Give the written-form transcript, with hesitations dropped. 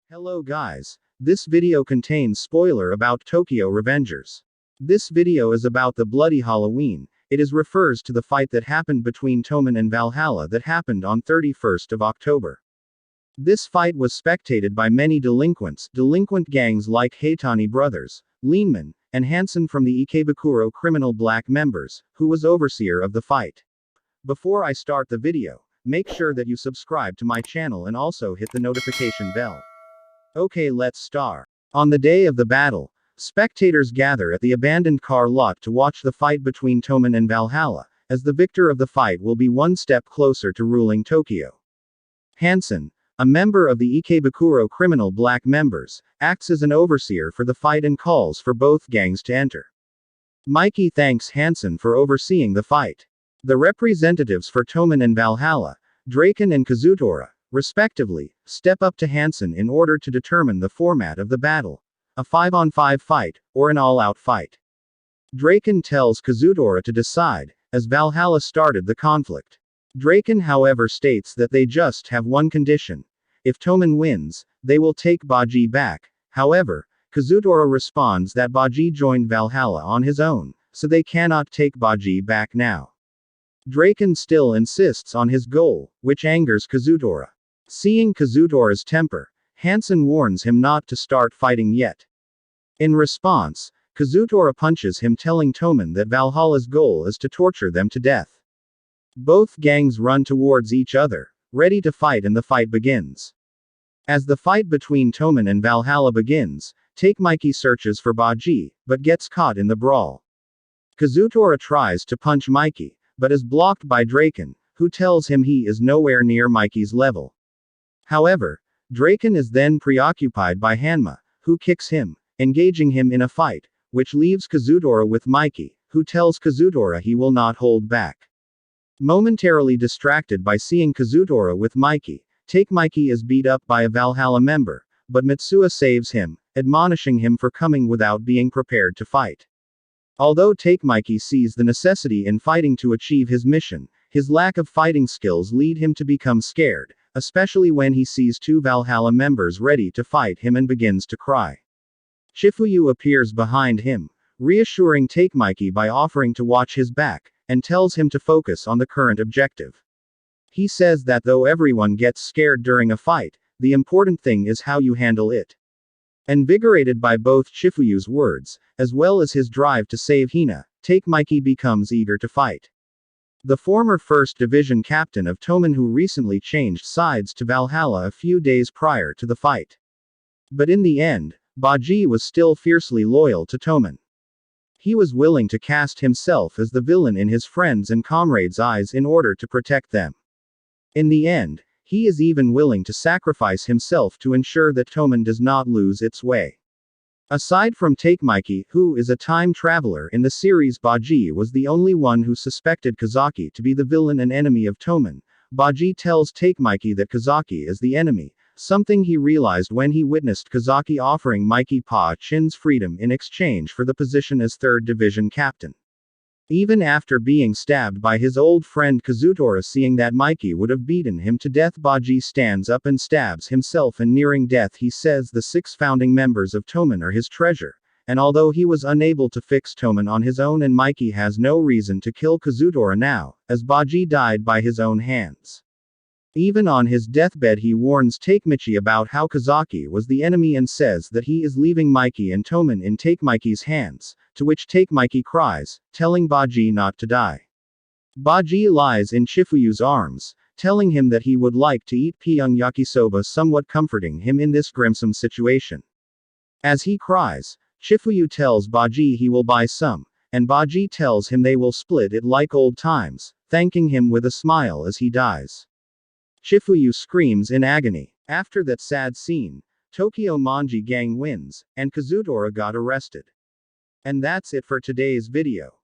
Hello guys. This video contains spoiler about Tokyo Revengers. This video is about the Bloody Halloween. It refers to the fight that happened between Toman and Valhalla that happened on 31st of October. This fight was spectated by many delinquent gangs like Haitani brothers, Leanman, and Hansen from the Ikebukuro criminal black members, who was overseer of the fight. Before I start the video, make sure that you subscribe to my channel and also hit the notification bell. Okay, let's start. On the day of the battle, spectators gather at the abandoned car lot to watch the fight between Toman and Valhalla, as the victor of the fight will be one step closer to ruling Tokyo. Hansen, a member of the Ikebukuro criminal black members, acts as an overseer for the fight and calls for both gangs to enter. Mikey thanks Hansen for overseeing the fight. The representatives for Toman and Valhalla, Draken and Kazutora, respectively, step up to Hansen in order to determine the format of the battle: a 5-on-5 fight, or an all-out fight. Draken tells Kazutora to decide, as Valhalla started the conflict. Draken however states that they just have one condition: if Toman wins, they will take Baji back. However, Kazutora responds that Baji joined Valhalla on his own, so they cannot take Baji back now. Draken still insists on his goal, which angers Kazutora. Seeing Kazutora's temper, Hansen warns him not to start fighting yet. In response, Kazutora punches him, telling Toman that Valhalla's goal is to torture them to death. Both gangs run towards each other, ready to fight, and the fight begins. As the fight between Toman and Valhalla begins, Takemichi searches for Baji, but gets caught in the brawl. Kazutora tries to punch Mikey, but is blocked by Draken, who tells him he is nowhere near Mikey's level. However, Draken is then preoccupied by Hanma, who kicks him, engaging him in a fight, which leaves Kazutora with Mikey, who tells Kazutora he will not hold back. Momentarily distracted by seeing Kazutora with Mikey, Takemichi is beat up by a Valhalla member, but Mitsuha saves him, admonishing him for coming without being prepared to fight. Although Takemichi sees the necessity in fighting to achieve his mission, his lack of fighting skills lead him to become scared, especially when he sees two Valhalla members ready to fight him and begins to cry. Shifuyu appears behind him, reassuring Takemichi by offering to watch his back, and tells him to focus on the current objective. He says that though everyone gets scared during a fight, the important thing is how you handle it. Invigorated by both Shifuyu's words, as well as his drive to save Hina, Takemichi becomes eager to fight. The former 1st Division captain of Toman, who recently changed sides to Valhalla a few days prior to the fight. But in the end, Baji was still fiercely loyal to Toman. He was willing to cast himself as the villain in his friends' and comrades' eyes in order to protect them. In the end, he is even willing to sacrifice himself to ensure that Toman does not lose its way. Aside from Takemichi, who is a time traveler in the series, Baji was the only one who suspected Kazaki to be the villain and enemy of Toman. Baji tells Takemichi that Kazaki is the enemy, something he realized when he witnessed Kazaki offering Mikey Pa-chin's freedom in exchange for the position as 3rd Division captain. Even after being stabbed by his old friend Kazutora, seeing that Mikey would have beaten him to death, Baji stands up and stabs himself, and nearing death he says the 6 founding members of Toman are his treasure, and although he was unable to fix Toman on his own, and Mikey has no reason to kill Kazutora now, as Baji died by his own hands. Even on his deathbed he warns Takemichi about how Kazaki was the enemy and says that he is leaving Mikey and Toman in Takemichi's hands, to which Takemichi cries, telling Baji not to die. Baji lies in Shifuyu's arms, telling him that he would like to eat Pyong yakisoba, somewhat comforting him in this gruesome situation. As he cries, Shifuyu tells Baji he will buy some, and Baji tells him they will split it like old times, thanking him with a smile as he dies. Shifuyu screams in agony. After that sad scene, Tokyo Manji Gang wins, and Kazutora got arrested. And that's it for today's video.